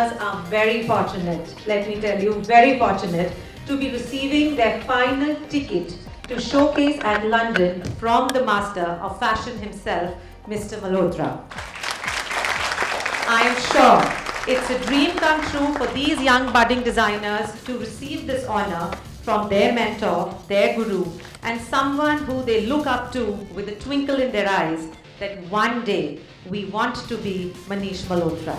designers are very fortunate, let me tell you, very fortunate to be receiving their final ticket to showcase at London from the master of fashion himself, Mr. Malhotra. I am sure it's a dream come true for these young budding designers to receive this honor from their mentor, their guru, and someone who they look up to with a twinkle in their eyes that one day we want to be Manish Malhotra.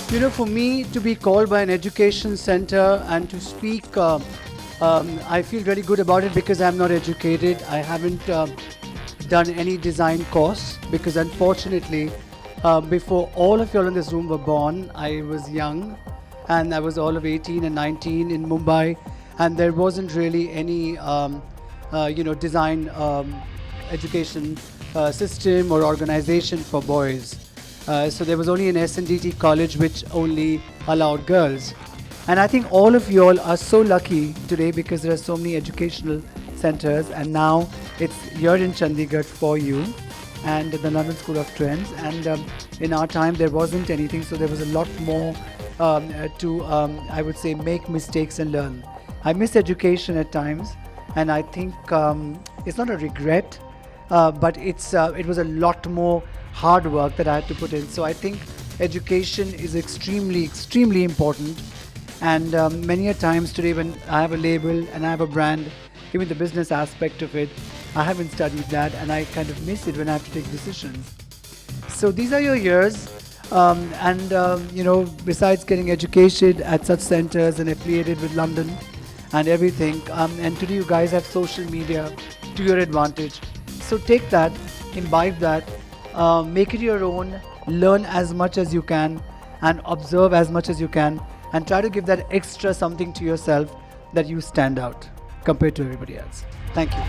You know, for me to be called by an education center and to speak, I feel really good about it because I'm not educated. I haven't done any design course because unfortunately, before all of you all in this room were born, I was young and I was all of 18 and 19 in Mumbai, and there wasn't really any, design education system or organization for boys. So there was only an S&DT college which only allowed girls. And I think all of you all are so lucky today because there are so many educational centers, and now it's here in Chandigarh for you and the London School of Trends. And in our time there wasn't anything, so there was a lot more I would say, make mistakes and learn. I miss education at times, and I think it's not a regret, but it was a lot more hard work that I had to put in. So I think education is extremely, extremely important. And many a times today when I have a label and I have a brand, even the business aspect of it, I haven't studied that and I kind of miss it when I have to take decisions. So these are your years. Besides getting educated at such centers and affiliated with London and everything, and today you guys have social media to your advantage. So take that, imbibe that, make it your own, learn as much as you can and observe as much as you can, and try to give that extra something to yourself that you stand out compared to everybody else. Thank you.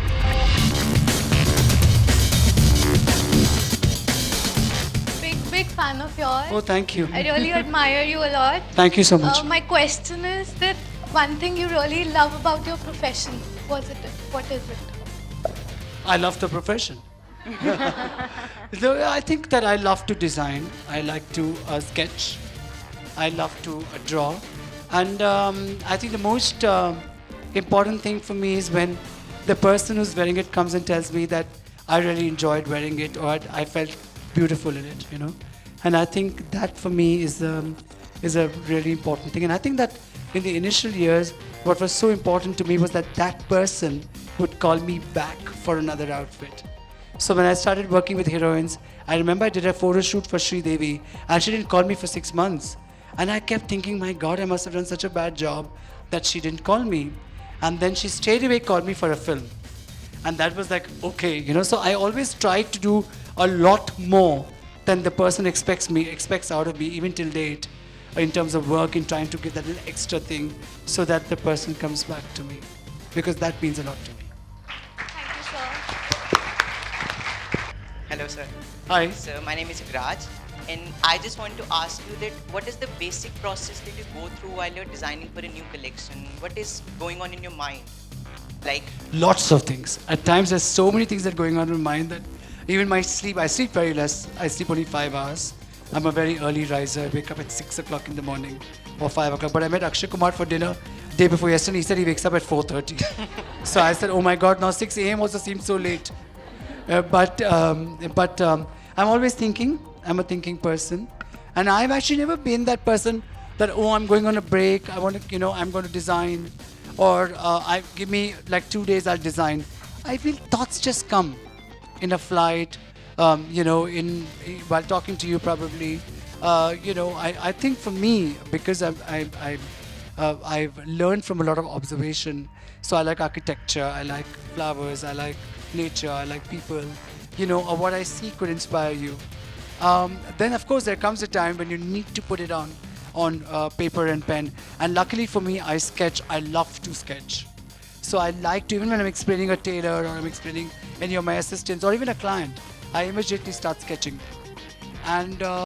Big fan of yours. Oh, thank you. I really admire you a lot. Thank you so much. My question is that one thing you really love about your profession, what is it? I love the profession. I think that I love to design. I like to sketch. I love to draw. And I think the most important thing for me is when the person who's wearing it comes and tells me that I really enjoyed wearing it or I felt beautiful in it, you know. And I think that for me is a really important thing. And I think that in the initial years, what was so important to me was that person would call me back for another outfit. So when I started working with heroines, I remember I did a photo shoot for Sri Devi and she didn't call me for 6 months. And I kept thinking, my God, I must have done such a bad job that she didn't call me. And then she straight away called me for a film. And that was like, okay, you know, so I always try to do a lot more than the person expects out of me, even till date, in terms of work, in trying to give that little extra thing so that the person comes back to me. Because that means a lot to me. Thank you, sir. Hello, sir. Hi. So my name is Raj, and I just want to ask you that what is the basic process that you go through while you're designing for a new collection? What is going on in your mind? Like Lots of things. At times there's so many things that are going on in my mind that even my sleep, I sleep very less. I sleep only 5 hours. I'm a very early riser. I wake up at 6 o'clock in the morning or 5 o'clock. But I met Akshay Kumar for dinner day before yesterday. He said he wakes up at 4:30. So I said, oh my God, now 6 a.m. also seems so late. But I'm always thinking. I'm a thinking person. And I've actually never been that person that, oh, I'm going on a break. I want to, I'm going to design. Or give me like 2 days, I'll design. I feel thoughts just come. in a flight, while talking to you probably. I think for me, because I've learned from a lot of observation. So I like architecture, I like flowers, I like nature, I like people. Or what I see could inspire you. Then of course there comes a time when you need to put it on paper and pen. And luckily for me, I sketch. I love to sketch. So I like to, even when I'm explaining a tailor or I'm explaining any of my assistants or even a client, I immediately start sketching. And